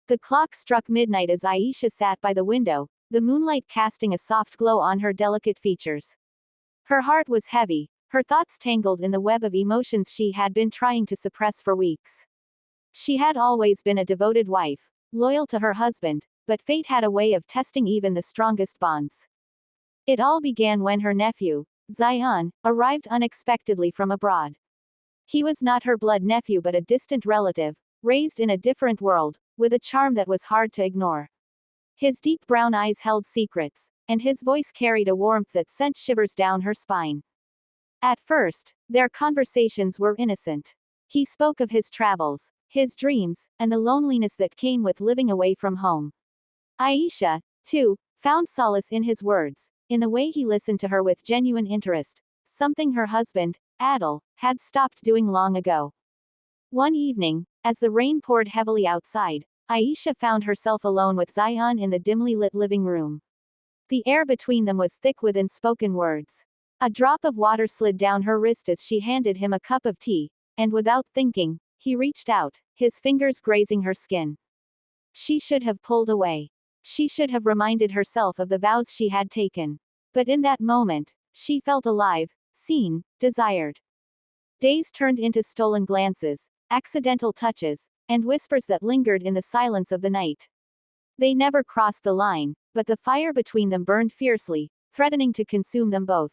The clock struck midnight as Aisha sat by the window, the moonlight casting a soft glow on her delicate features. Her heart was heavy, her thoughts tangled in the web of emotions she had been trying to suppress for weeks. She had always been a devoted wife, loyal to her husband, but fate had a way of testing even the strongest bonds. It all began when her nephew, Zion, arrived unexpectedly from abroad. He was not her blood nephew but a distant relative, raised in a different world, with a charm that was hard to ignore. His deep brown eyes held secrets, and his voice carried a warmth that sent shivers down her spine. At first, their conversations were innocent. He spoke of his travels, his dreams, and the loneliness that came with living away from home. Aisha, too, found solace in his words, in the way he listened to her with genuine interest, something her husband, Adil, had stopped doing long ago. One evening, as the rain poured heavily outside, Aisha found herself alone with Zion in the dimly lit living room. The air between them was thick with unspoken words. A drop of water slid down her wrist as she handed him a cup of tea, and without thinking, he reached out, his fingers grazing her skin. She should have pulled away. She should have reminded herself of the vows she had taken. But in that moment, she felt alive, seen, desired. Days turned into stolen glances, accidental touches, and whispers that lingered in the silence of the night. They never crossed the line, but the fire between them burned fiercely, threatening to consume them both.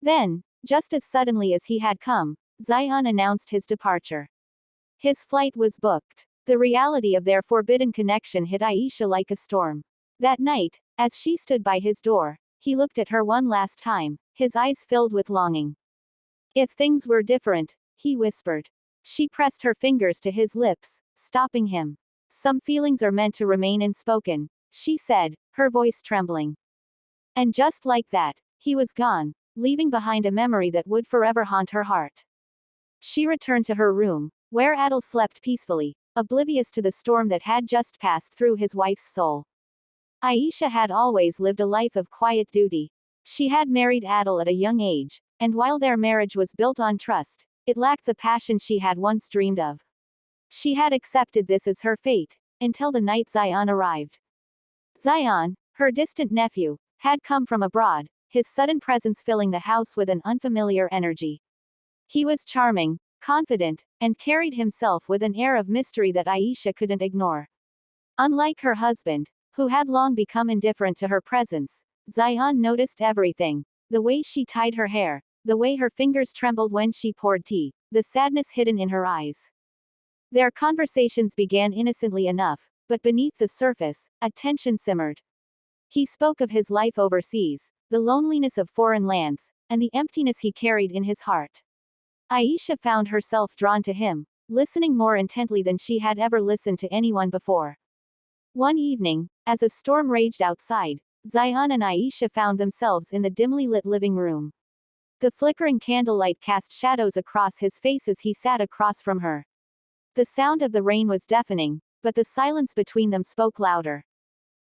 Then, just as suddenly as he had come, Zion announced his departure. His flight was booked. The reality of their forbidden connection hit Aisha like a storm. That night, as she stood by his door, he looked at her one last time, his eyes filled with longing. If things were different, he whispered. She pressed her fingers to his lips, stopping him. Some feelings are meant to remain unspoken, she said, her voice trembling. And just like that, he was gone, leaving behind a memory that would forever haunt her heart. She returned to her room, where Adil slept peacefully, oblivious to the storm that had just passed through his wife's soul. Aisha had always lived a life of quiet duty. She had married Adil at a young age, and while their marriage was built on trust, it lacked the passion she had once dreamed of. She had accepted this as her fate, until the night Zion arrived. Zion, her distant nephew, had come from abroad, his sudden presence filling the house with an unfamiliar energy. He was charming, confident, and carried himself with an air of mystery that Aisha couldn't ignore. Unlike her husband, who had long become indifferent to her presence, Zion noticed everything: the way she tied her hair, the way her fingers trembled when she poured tea, the sadness hidden in her eyes. Their conversations began innocently enough, but beneath the surface, a tension simmered. He spoke of his life overseas, the loneliness of foreign lands, and the emptiness he carried in his heart. Aisha found herself drawn to him, listening more intently than she had ever listened to anyone before. One evening, as a storm raged outside, Zion and Aisha found themselves in the dimly lit living room. The flickering candlelight cast shadows across his face as he sat across from her. The sound of the rain was deafening, but the silence between them spoke louder.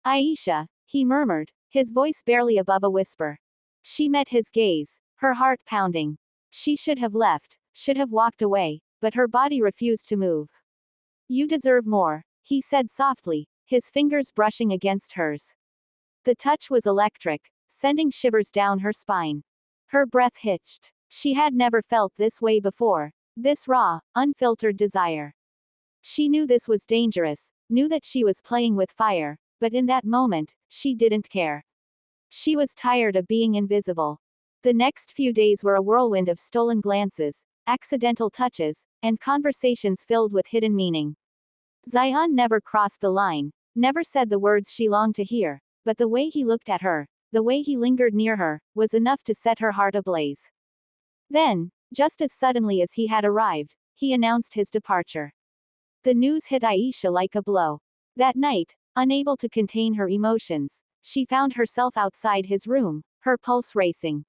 Aisha, he murmured, his voice barely above a whisper. She met his gaze, her heart pounding. She should have left, should have walked away, but her body refused to move. You deserve more, he said softly, his fingers brushing against hers. The touch was electric, sending shivers down her spine. Her breath hitched. She had never felt this way before, this raw, unfiltered desire. She knew this was dangerous, knew that she was playing with fire, but in that moment, she didn't care. She was tired of being invisible. The next few days were a whirlwind of stolen glances, accidental touches, and conversations filled with hidden meaning. Zion never crossed the line, never said the words she longed to hear, but the way he looked at her, the way he lingered near her, was enough to set her heart ablaze. Then, just as suddenly as he had arrived, he announced his departure. The news hit Aisha like a blow. That night, unable to contain her emotions, she found herself outside his room, her pulse racing.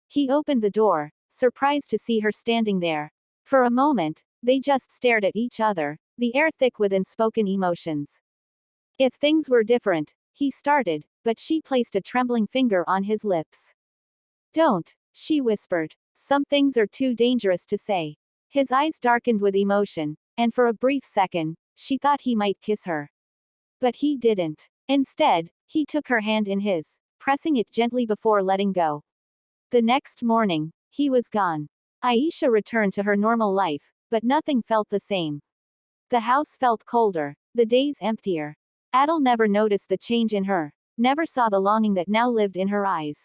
He opened the door, surprised to see her standing there. For a moment, they just stared at each other, the air thick with unspoken emotions. If things were different, he started, but she placed a trembling finger on his lips. Don't, she whispered. Some things are too dangerous to say. His eyes darkened with emotion, and for a brief second, She thought he might kiss her. But he didn't. Instead, he took her hand in his, pressing it gently before letting go. The next morning, he was gone. Aisha returned to her normal life, but nothing felt the same. The house felt colder, the days emptier. Adil never noticed the change in her, never saw the longing that now lived in her eyes.